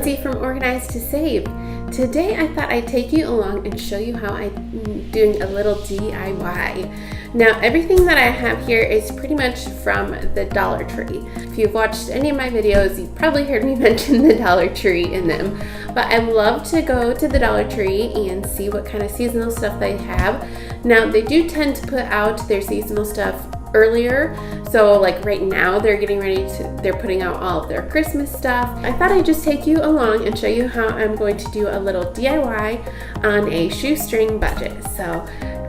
Lindsay from Organized to Save. Today I thought I'd take you along and show you how I'm doing a little DIY. Now everything that I have here is pretty much from the Dollar Tree. If you've watched any of my videos, you've probably heard me mention the Dollar Tree in them. But I love to go to the Dollar Tree and see what kind of seasonal stuff they have. Now they do tend to put out their seasonal stuff earlier, so like right now they're putting out all of their Christmas stuff. I thought I'd just take you along and show you how I'm going to do a little DIY on a shoestring budget. So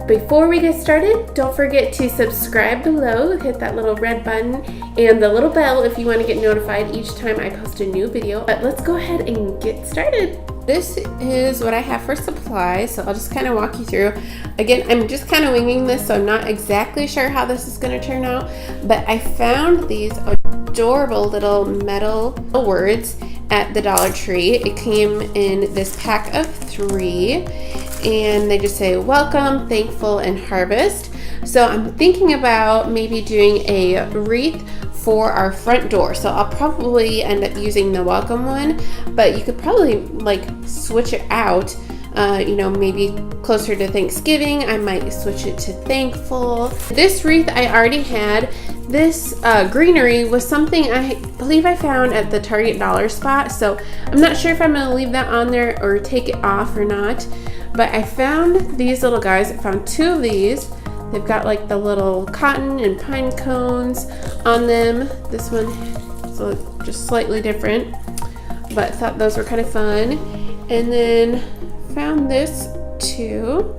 before we get started, don't forget to subscribe below, hit that little red button and the little bell if you want to get notified each time I post a new video. But let's go ahead and get started. This is what I have for supplies, so I'll just kind of walk you through. Again, I'm just kind of winging this, so I'm not exactly sure how this is going to turn out, but I found these adorable little metal words at the Dollar Tree. It came in this pack of 3, and they just say welcome, thankful, and harvest. So I'm thinking about maybe doing a wreath for our front door. So I'll probably end up using the welcome one, but you could probably like switch it out. Maybe closer to Thanksgiving, I might switch it to thankful. This wreath I already had. This greenery was something I believe I found at the Target dollar spot. So I'm not sure if I'm gonna leave that on there or take it off or not. But I found these little guys. I found 2 of these. They've got like the little cotton and pine cones on them. This one is just slightly different, but thought those were kind of fun. And then found this 2,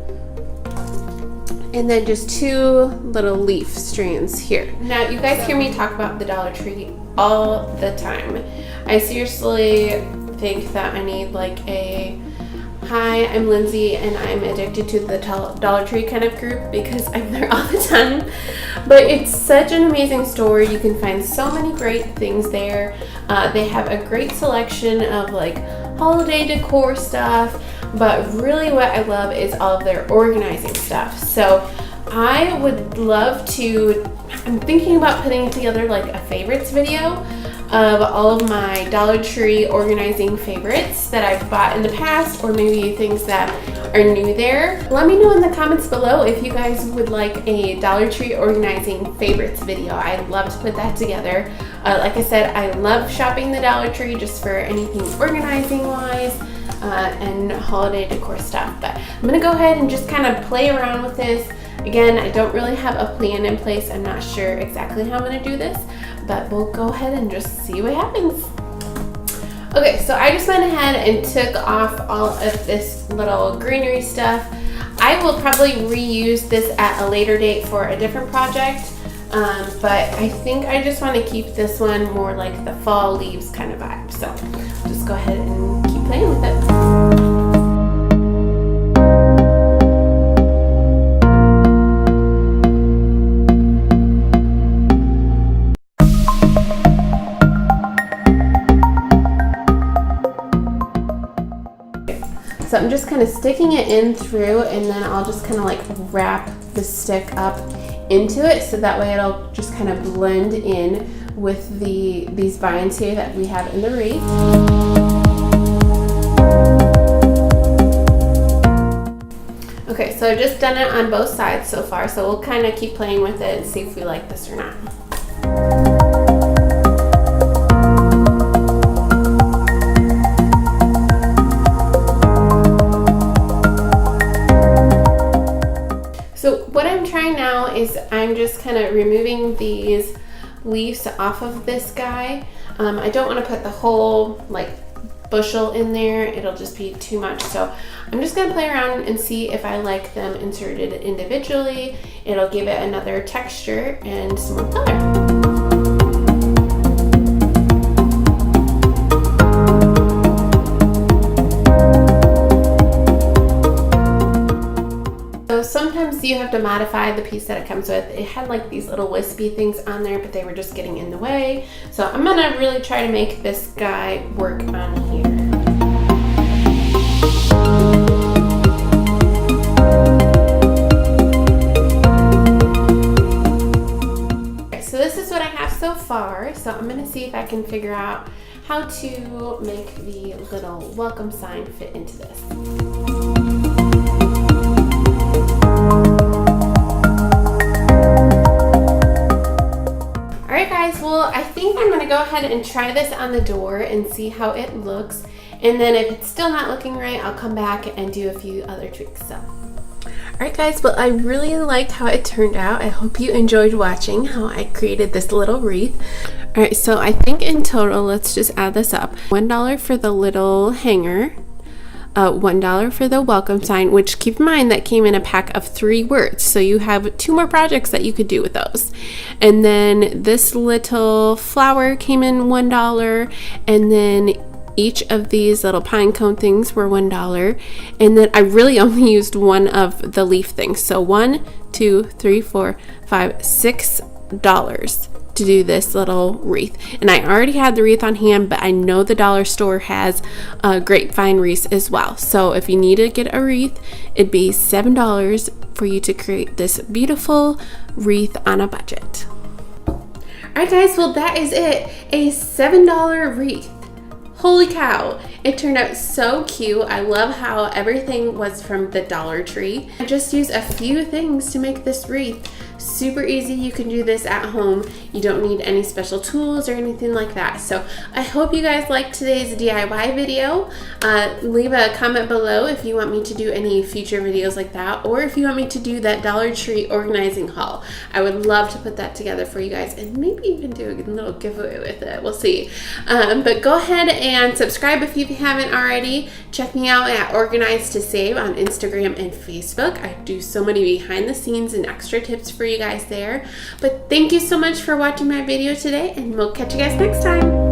and then just 2 little leaf strands here. Now you guys hear me talk about the Dollar Tree all the time. I seriously think that I need like a hi, I'm Lindsay and I'm addicted to the Dollar Tree kind of group because I'm there all the time. But it's such an amazing store. You can find so many great things there. They have a great selection of like holiday decor stuff, but really what I love is all of their organizing stuff. So I would love to, I'm thinking about putting together like a favorites video of all of my Dollar Tree organizing favorites that I've bought in the past, or maybe things that are new there. Let me know in the comments below if you guys would like a Dollar Tree organizing favorites video. I'd love to put that together. Like I said, I love shopping the Dollar Tree just for anything organizing wise and holiday decor stuff. But I'm gonna go ahead and just kind of play around with this. Again, I don't really have a plan in place. I'm not sure exactly how I'm gonna do this, but we'll go ahead and just see what happens. Okay, so I just went ahead and took off all of this little greenery stuff. I will probably reuse this at a later date for a different project, but I think I just want to keep this one more like the fall leaves kind of vibe. So I'll just go ahead and keep playing with it. So I'm just kind of sticking it in through, and then I'll just kind of like wrap the stick up into it so that way it'll just kind of blend in with these vines here that we have in the wreath. Okay, so I've just done it on both sides so far, so we'll kind of keep playing with it and see if we like this or not. Is I'm just kind of removing these leaves off of this guy. I don't want to put the whole like bushel in there. It'll just be too much. So I'm just going to play around and see if I like them inserted individually. It'll give it another texture and some more color. Sometimes you have to modify the piece that it comes with. It had like these little wispy things on there, but they were just getting in the way. So I'm gonna really try to make this guy work on here. Okay, so this is what I have so far. So I'm gonna see if I can figure out how to make the little welcome sign fit into this. Alright guys, well I think I'm going to go ahead and try this on the door and see how it looks. And then if it's still not looking right, I'll come back and do a few other tweaks. So. Alright guys, well I really liked how it turned out. I hope you enjoyed watching how I created this little wreath. Alright, so I think in total, let's just add this up. $1 for the little hanger, $1 for the welcome sign, which keep in mind that came in a pack of 3 words. So you have 2 more projects that you could do with those. And then this little flower came in $1, and then each of these little pine cone things were $1, and then I really only used one of the leaf things. So $1, 2, 3, 4, 5, $6 to do this little wreath. And I already had the wreath on hand, but I know the dollar store has grapevine wreaths as well. So if you need to get a wreath, it'd be $7 for you to create this beautiful wreath on a budget. Alright guys, well that is it. A $7 wreath. Holy cow, it turned out so cute. I love how everything was from the Dollar Tree. I just used a few things to make this wreath. Super easy, you can do this at home. You don't need any special tools or anything like that. So I hope you guys liked today's DIY video. Leave a comment below if you want me to do any future videos like that, or if you want me to do that Dollar Tree organizing haul. I would love to put that together for you guys and maybe even do a little giveaway with it. We'll see. But go ahead and subscribe if you haven't already. Check me out at Organized to Save on Instagram and Facebook. I do so many behind the scenes and extra tips for you guys there. But thank you so much for watching my video today, and we'll catch you guys next time.